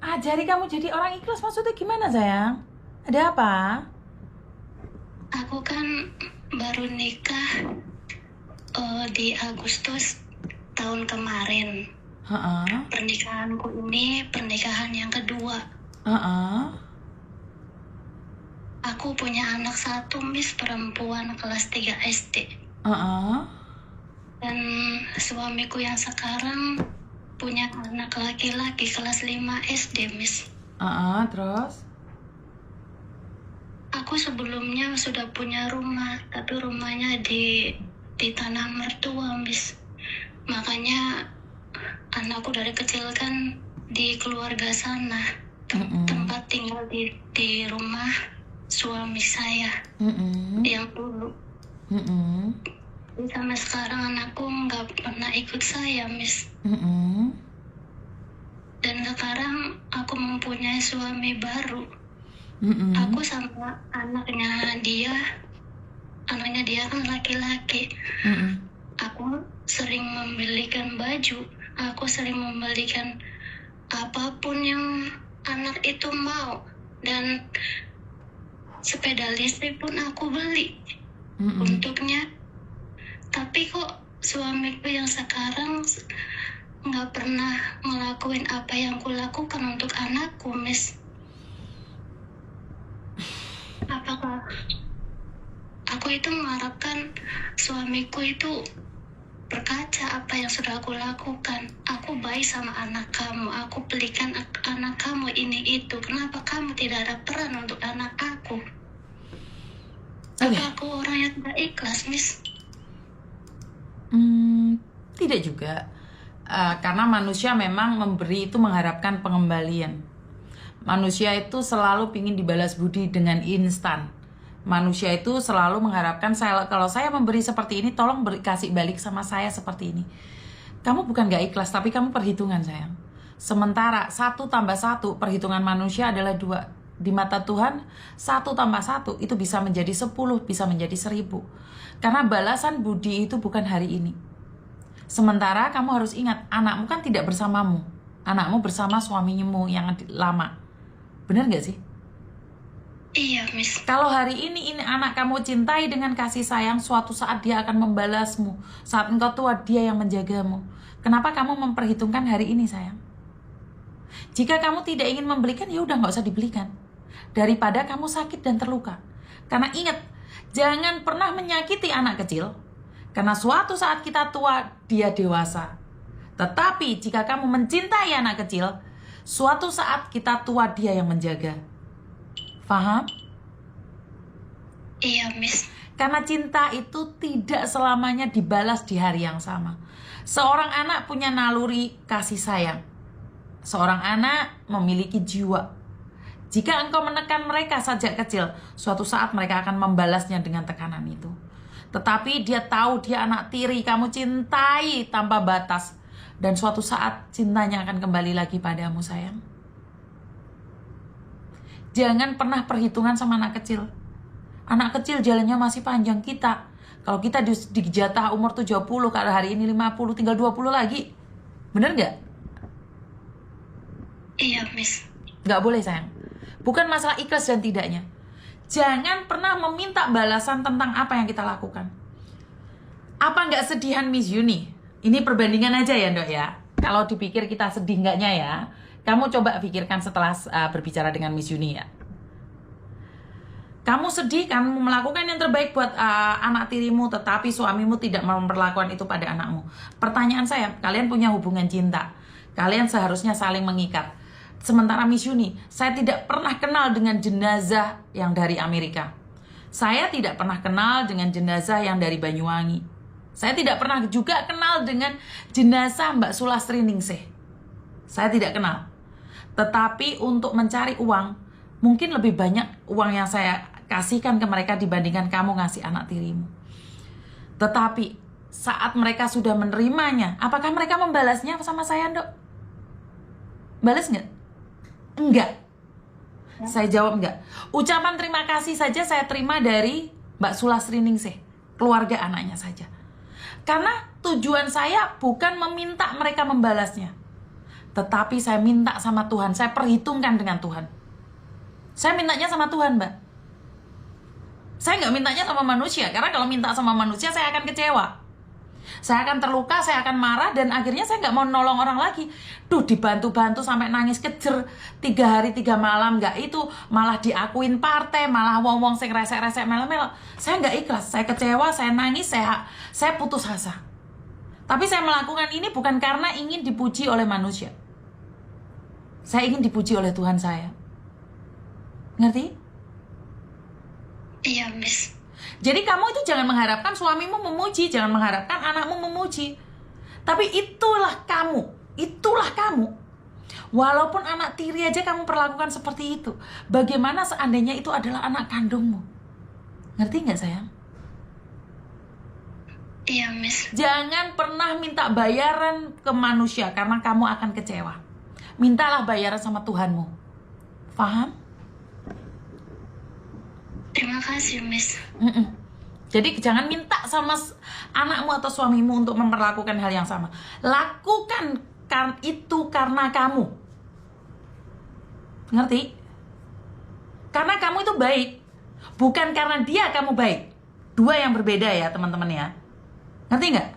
Ajari kamu jadi orang ikhlas maksudnya gimana sayang? Ada apa? Aku kan baru nikah di Agustus tahun kemarin. Pernikahanku ini pernikahan yang kedua. Aku punya anak satu, Miss, perempuan kelas 3 SD. Dan suamiku yang sekarang punya anak laki-laki kelas 5 SD, Miss. Terus? Aku sebelumnya sudah punya rumah, tapi rumahnya di tanah mertua, Miss. Makanya anakku dari kecil kan di keluarga sana, tempat tinggal di rumah suami saya yang dulu. Sampai sekarang anakku nggak pernah ikut saya, Miss. Dan sekarang aku mempunyai suami baru. Aku sama anaknya dia kan laki-laki. Aku sering membelikan baju, aku sering membelikan apapun yang anak itu mau, dan sepeda listrik pun aku beli untuknya. Tapi kok suamiku yang sekarang nggak pernah ngelakuin apa yang kulakukan untuk anakku, Miss. Apakah aku itu mengharapkan suamiku itu berkaca apa yang sudah aku lakukan? Aku baik sama anak kamu, aku belikan anak kamu ini itu. Kenapa kamu tidak ada peran untuk anak aku? Apa aku orang yang tidak ikhlas, Miss? Tidak juga. Karena manusia memang memberi itu mengharapkan pengembalian. Manusia itu selalu ingin dibalas budi dengan instan. Manusia itu selalu mengharapkan kalau saya memberi seperti ini, tolong kasih balik sama saya seperti ini. Kamu bukan gak ikhlas, tapi kamu perhitungan sayang. Sementara 1 tambah 1, perhitungan manusia adalah 2. Di mata Tuhan 1 tambah 1 itu bisa menjadi 10, bisa menjadi 1000. Karena balasan budi itu bukan hari ini. Sementara kamu harus ingat, anakmu kan tidak bersamamu. Anakmu bersama suamimu yang lama. Benar gak sih? Iya, Miss. Kalau hari ini anak kamu cintai dengan kasih sayang, suatu saat dia akan membalasmu. Saat engkau tua, dia yang menjagamu. Kenapa kamu memperhitungkan hari ini, sayang? Jika kamu tidak ingin membelikan, ya udah gak usah dibelikan. Daripada kamu sakit dan terluka. Karena ingat, jangan pernah menyakiti anak kecil. Karena suatu saat kita tua, dia dewasa. Tetapi jika kamu mencintai anak kecil, suatu saat kita tua, dia yang menjaga. Paham? Iya, Miss. Karena cinta itu tidak selamanya dibalas di hari yang sama. Seorang anak punya naluri kasih sayang. Seorang anak memiliki jiwa. Jika engkau menekan mereka sejak kecil, suatu saat mereka akan membalasnya dengan tekanan itu. Tetapi dia tahu dia anak tiri, kamu cintai tanpa batas. Dan suatu saat cintanya akan kembali lagi padamu, sayang. Jangan pernah perhitungan sama anak kecil. Anak kecil jalannya masih panjang kita. Kalau kita dijatah umur 70, kalau hari ini 50, tinggal 20 lagi. Bener gak? Iya, Miss. Gak boleh, sayang. Bukan masalah ikhlas dan tidaknya. Jangan pernah meminta balasan tentang apa yang kita lakukan. Apa gak sedihan Miss Yuni? Ini perbandingan aja ya, Dok ya. Kalau dipikir kita sedih enggaknya ya. Kamu coba pikirkan setelah berbicara dengan Miss Yuni ya. Kamu sedih, kamu melakukan yang terbaik buat anak tirimu, tetapi suamimu tidak memperlakukan itu pada anakmu. Pertanyaan saya, kalian punya hubungan cinta. Kalian seharusnya saling mengikat. Sementara Miss Yuni, saya tidak pernah kenal dengan jenazah yang dari Amerika. Saya tidak pernah kenal dengan jenazah yang dari Banyuwangi. Saya tidak pernah juga kenal dengan jenazah Mbak Sulastri Ningsih. Saya tidak kenal. Tetapi untuk mencari uang, mungkin lebih banyak uang yang saya kasihkan ke mereka dibandingkan kamu ngasih anak tirimu. Tetapi saat mereka sudah menerimanya, apakah mereka membalasnya sama saya, Dok? Balas nggak? Enggak. Ya. Saya jawab enggak. Ucapan terima kasih saja saya terima dari Mbak Sulastri Ningsih, keluarga anaknya saja. Karena tujuan saya bukan meminta mereka membalasnya. Tetapi saya minta sama Tuhan, saya perhitungkan dengan Tuhan. Saya mintanya sama Tuhan, Mbak. Saya nggak mintanya sama manusia, karena kalau minta sama manusia saya akan kecewa. Saya akan terluka, saya akan marah, dan akhirnya saya nggak mau nolong orang lagi. Duh, dibantu-bantu sampai nangis kejer 3 hari 3 malam, nggak itu, malah diakuin partai, malah wong-wong sing resek-resek melo-melo. Saya nggak ikhlas, saya kecewa, saya nangis, saya putus asa. Tapi saya melakukan ini bukan karena ingin dipuji oleh manusia. Saya ingin dipuji oleh Tuhan saya. Ngerti? Iya, Miss. Jadi kamu itu jangan mengharapkan suamimu memuji, jangan mengharapkan anakmu memuji. Tapi itulah kamu, itulah kamu. Walaupun anak tiri aja kamu perlakukan seperti itu. Bagaimana seandainya itu adalah anak kandungmu? Ngerti nggak sayang? Iya, Miss. Jangan pernah minta bayaran ke manusia karena kamu akan kecewa. Mintalah bayaran sama Tuhanmu. Paham? Terima kasih, Miss. Jadi jangan minta sama anakmu atau suamimu untuk memperlakukan hal yang sama. Lakukan itu karena kamu. Ngerti? Karena kamu itu baik. Bukan karena dia kamu baik. 2 yang berbeda ya teman-teman ya. Ngerti nggak?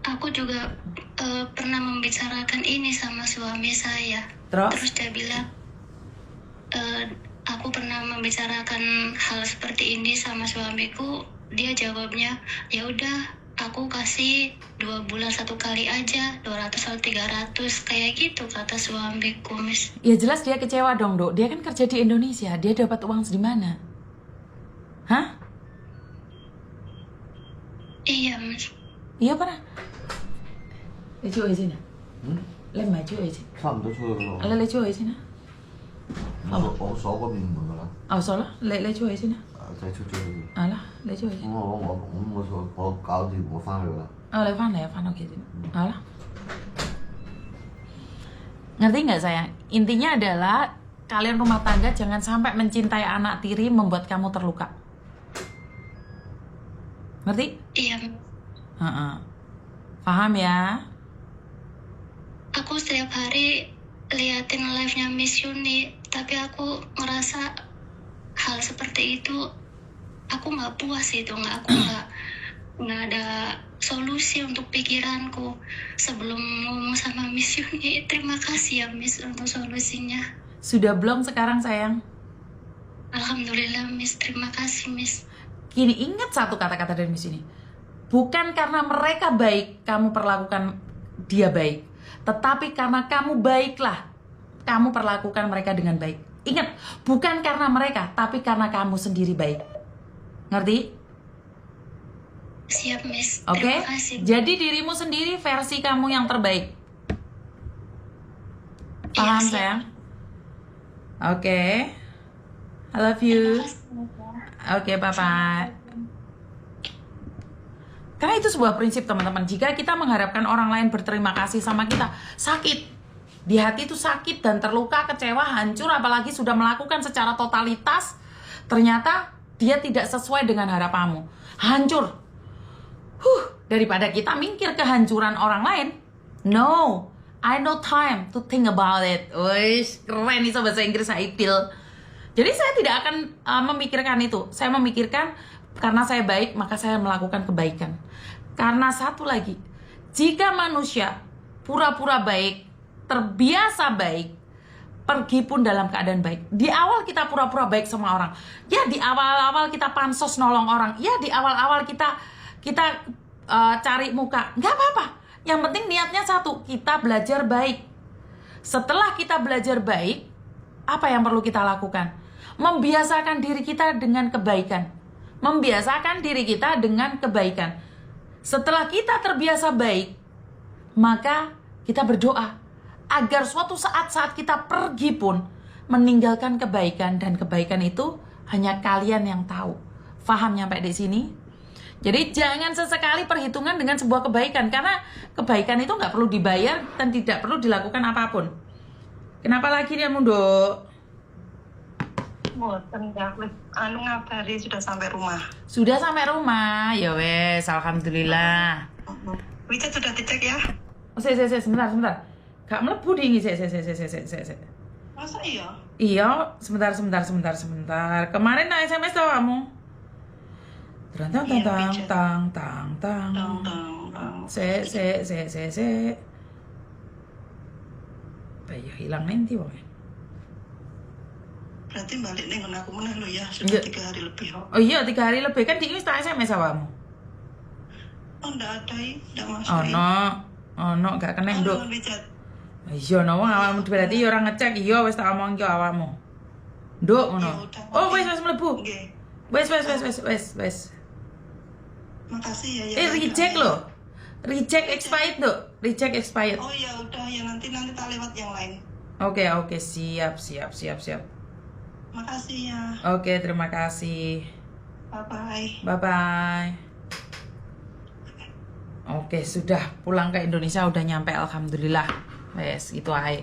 Aku juga pernah membicarakan ini sama suami saya. Terus dia bilang, aku pernah membicarakan hal seperti ini sama suamiku. Dia jawabnya, ya udah, aku kasih 2 bulan 1 kali aja, 200 atau 300, kayak gitu kata suamiku, Miss. Ya jelas dia kecewa dong, Dok. Dia kan kerja di Indonesia. Dia dapat uang di mana? Hah? Iya, Miss. Iya pernah. Lấy chuối gì nè? Lấy mấy chuối gì? 差唔多出去咯。lấy chuối gì nè? 我鎖嗰邊門㗎啦。Số đó, lấy chuối gì nè? 就係出咗去。Lah, lấy chuối gì? 我搞掂，我翻去㗎啦。 Lấy fan oke sini. Lah. Ngerti nggak sayang? Intinya adalah kalian rumah tangga jangan sampai mencintai anak tiri membuat kamu terluka. Ngerti? Iya. Paham ya? Aku setiap hari liatin live-nya Miss Yuni, tapi aku ngerasa hal seperti itu aku nggak puas itu, nggak ada solusi untuk pikiranku. Sebelum ngomong sama Miss Yuni, terima kasih ya Miss untuk solusinya. Sudah belum sekarang sayang? Alhamdulillah Miss, terima kasih Miss. Kini ingat satu kata-kata dari Miss ini. Bukan karena mereka baik kamu perlakukan dia baik, tetapi karena kamu baiklah kamu perlakukan mereka dengan baik. Ingat, bukan karena mereka, tapi karena kamu sendiri baik. Ngerti? Siap Miss. Oke? Terima kasih. Jadi dirimu sendiri versi kamu yang terbaik. Paham Iya, sayang? Oke. I love you. Oke, bye-bye. Karena itu sebuah prinsip teman-teman. Jika kita mengharapkan orang lain berterima kasih sama kita, sakit. Di hati itu sakit dan terluka, kecewa, hancur. Apalagi sudah melakukan secara totalitas, ternyata dia tidak sesuai dengan harapanmu. Hancur. Daripada kita mikir kehancuran orang lain. No, I no time to think about it. Wih, keren nih bahasa Inggris saya feel. Jadi saya tidak akan memikirkan itu. Saya memikirkan karena saya baik, maka saya melakukan kebaikan. Karena satu lagi, jika manusia pura-pura baik, terbiasa baik, pergi pun dalam keadaan baik. Di awal kita pura-pura baik sama orang. Ya di awal-awal kita pansos nolong orang. Ya di awal-awal kita cari muka. Nggak apa-apa. Yang penting niatnya satu, kita belajar baik. Setelah kita belajar baik, apa yang perlu kita lakukan? Membiasakan diri kita dengan kebaikan. Membiasakan diri kita dengan kebaikan. Setelah kita terbiasa baik, maka kita berdoa agar suatu saat kita pergi pun meninggalkan kebaikan, dan kebaikan itu hanya kalian yang tahu. Paham sampai di sini? Jadi jangan sesekali perhitungan dengan sebuah kebaikan, karena kebaikan itu nggak perlu dibayar dan tidak perlu dilakukan apapun. Kenapa lagi dia mundur? Ngabari sudah sampai rumah. Sudah sampai rumah, ya wes, alhamdulillah. WeChat sudah dicek ya? Sebentar. Gak mlebu ding, sik. Masa iya? Iya, sebentar. Kemarin nak SMS tau kamu? Tang. Se. Kayak hilang nanti wong. Berarti balik nih aku meneh lo ya, sudah 3 hari lebih. Oh iya, 3 hari lebih kan di tak SMS awakmu. Oh, enggak ada, enggak masuk. No, gak kena nduk. Iya, no wong awakmu berarti ya ora ngecek. Iya, wis tak omong ki awakmu. Nduk ngono. Oh, wis mlebu. Nggih. Wis. Makasih ya. Reject loh. Reject expired, Nduk. Reject expired. Oh ya udah ya, nanti tak lewat yang lain. Oke, siap. Makasih ya. Oke, terima kasih. Bye-bye. Oke, sudah pulang ke Indonesia, udah nyampe alhamdulillah. Wes, itu aja.